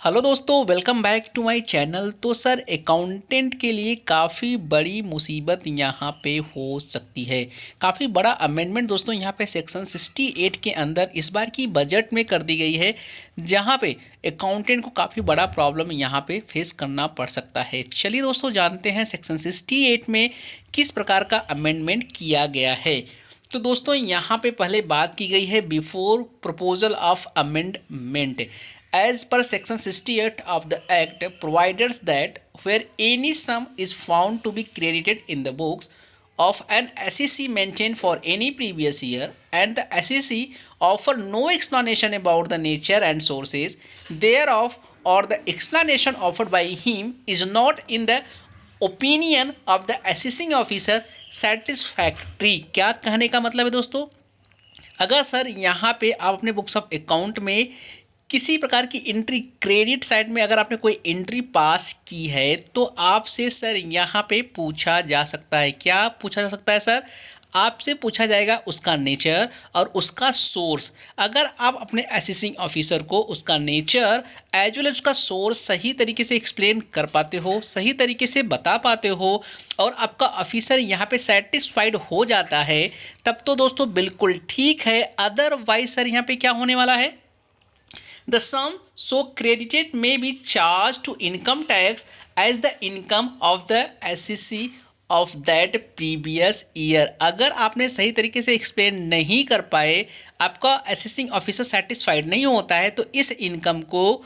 Hello दोस्तों, welcome back to my channel. तो sir accountant के लिए काफ़ी बड़ी मुसीबत यहाँ पे हो सकती है। काफ़ी बड़ा अमेंडमेंट दोस्तों यहाँ पे सेक्शन 68 के अंदर इस बार की बजट में कर दी गई है, जहाँ पे अकाउंटेंट को काफ़ी बड़ा प्रॉब्लम यहाँ पे फेस करना पड़ सकता है। चलिए दोस्तों, जानते हैं सेक्शन 68 में किस प्रकार का अमेंडमेंट किया गया है। तो दोस्तों यहाँ पे पहले बात की गई है before proposal of amendment. As per section 68 of the act provides that where any sum is found to be credited in the books of an SEC maintained for any previous year and the SEC offer no explanation about the nature and sources thereof, or the explanation offered by him is not in the opinion of the assessing officer satisfactory। क्या कहने का मतलब है दोस्तों, अगर sir यहाँ पे आप अपने बुक्स ऑफ अकाउंट में किसी प्रकार की एंट्री क्रेडिट साइड में अगर आपने कोई एंट्री पास की है तो आपसे सर यहाँ पे पूछा जा सकता है। क्या पूछा जा सकता है सर? आपसे पूछा जाएगा उसका नेचर और उसका सोर्स। अगर आप अपने असेसिंग ऑफिसर को उसका नेचर एज वेल एज उसका सोर्स सही तरीके से एक्सप्लेन कर पाते हो, सही तरीके से बता पाते हो और आपका ऑफिसर यहाँ पे सेटिस्फाइड हो जाता है, तब तो दोस्तों बिल्कुल ठीक है। अदरवाइज सर यहाँ पे क्या होने वाला है, the sum so credited may be charged to income tax as the income of the SEC of that previous year। अगर आपने सही तरीके से एक्सप्लेन नहीं कर पाए, आपका असेसिंग ऑफिसर सेटिस्फाइड नहीं होता है, तो इस इनकम को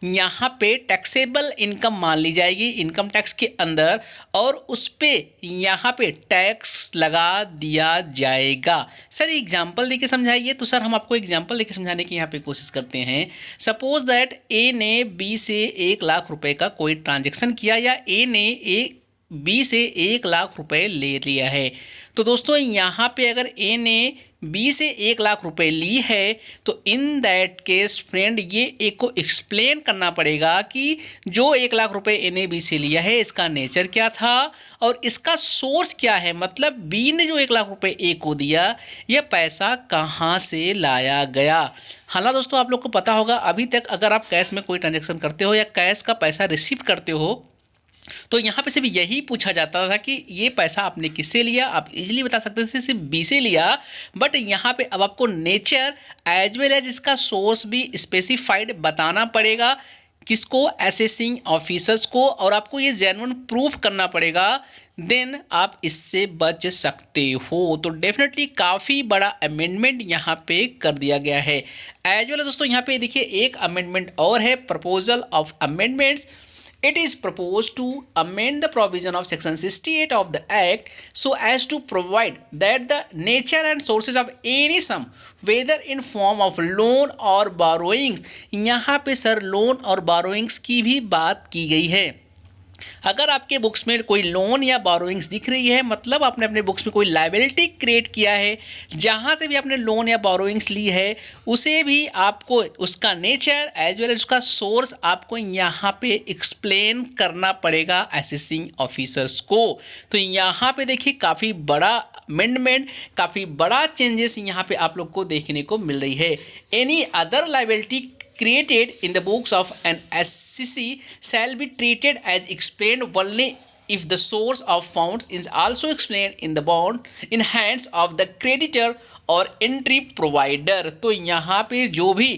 यहाँ पे टैक्सेबल इनकम मान ली जाएगी इनकम टैक्स के अंदर, और उस पर यहाँ पे टैक्स लगा दिया जाएगा। सर एग्जांपल देके समझाइए। तो सर हम आपको एग्जांपल देके समझाने की यहाँ पे कोशिश करते हैं। सपोज दैट ए ने बी से 1,00,000 रुपए का कोई ट्रांजेक्शन किया, या ए ने बी से 1,00,000 रुपए ले लिया है। तो दोस्तों यहाँ पे अगर ए ने बी से 1,00,000 रुपए ली है, तो इन दैट केस फ्रेंड ये ए को एक्सप्लेन करना पड़ेगा कि जो 1,00,000 रुपए ए ने बी से लिया है इसका नेचर क्या था और इसका सोर्स क्या है। मतलब बी ने जो 1,00,000 रुपए ए को दिया, यह पैसा कहाँ से लाया गया। हालांकि दोस्तों आप लोग को पता होगा, अभी तक अगर आप कैश में कोई ट्रांजेक्शन करते हो या कैश का पैसा रिसीव करते हो, तो यहाँ पे सिर्फ यही पूछा जाता था कि ये पैसा आपने किससे लिया। आप इजीली बता सकते थे सिर्फ बी से लिया, बट यहाँ पे अब आपको नेचर एज वेल एज इसका सोर्स भी स्पेसिफाइड बताना पड़ेगा। किसको? असेसिंग ऑफिसर्स को। और आपको ये जेन्युइन प्रूफ करना पड़ेगा, देन आप इससे बच सकते हो। तो डेफिनेटली काफ़ी बड़ा अमेंडमेंट यहाँ पे कर दिया गया है। एज वेल दोस्तों यहाँ पे देखिए एक अमेंडमेंट और है, proposal of amendments. It is proposed to amend the provision of section 68 of the act so as to provide that the nature and sources of any sum, whether in form of loan or borrowings, यहाँ पे sir loan और borrowings की भी बात की गई है। अगर आपके बुक्स में कोई लोन या बोरोइंग्स दिख रही है, मतलब आपने अपने बुक्स में कोई लायबिलिटी क्रिएट किया है, जहाँ से भी आपने लोन या बोरोइंग्स ली है, उसे भी आपको उसका नेचर एज वेल एज उसका सोर्स आपको यहाँ पे एक्सप्लेन करना पड़ेगा असेसिंग ऑफिसर्स को। तो यहाँ पे देखिए काफ़ी बड़ा अमेंडमेंट, काफ़ी बड़ा चेंजेस यहाँ पे आप लोग को देखने को मिल रही है। Any other liability created in the books of an SEC shall be treated as explained only if the source of funds is also explained in the bond in hands of the creditor or entry provider। तो यहाँ पे जो भी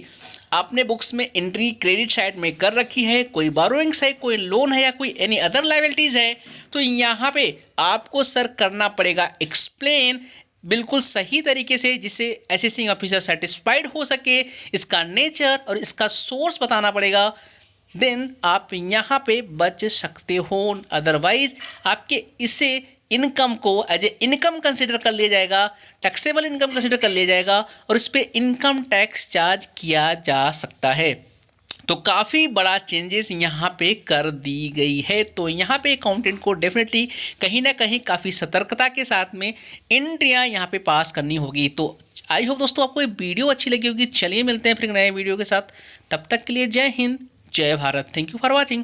आपने books में entry credit side में कर रखी है, कोई बोरोइंग्स है, कोई लोन है या कोई एनी अदर लायबिलिटीज़ है, तो यहाँ पे आपको सर करना पड़ेगा एक्सप्लेन बिल्कुल सही तरीके से, जिससे असेसिंग ऑफिसर सेटिस्फाइड हो सके। इसका नेचर और इसका सोर्स बताना पड़ेगा, देन आप यहाँ पे बच सकते हो। अदरवाइज आपके इसे इनकम को एज ए इनकम कंसिडर कर लिया जाएगा, टैक्सेबल इनकम कंसिडर कर लिया जाएगा और इस पर इनकम टैक्स चार्ज किया जा सकता है। तो काफ़ी बड़ा चेंजेस यहाँ पे कर दी गई है। तो यहाँ पे अकाउंटेंट को डेफिनेटली कहीं ना कहीं काफ़ी सतर्कता के साथ में एंट्रियाँ यहाँ पे पास करनी होगी। तो आई होप दोस्तों आपको ये वीडियो अच्छी लगी होगी। चलिए मिलते हैं फिर नए वीडियो के साथ, तब तक के लिए जय हिंद जय Bharat. Thank you for watching.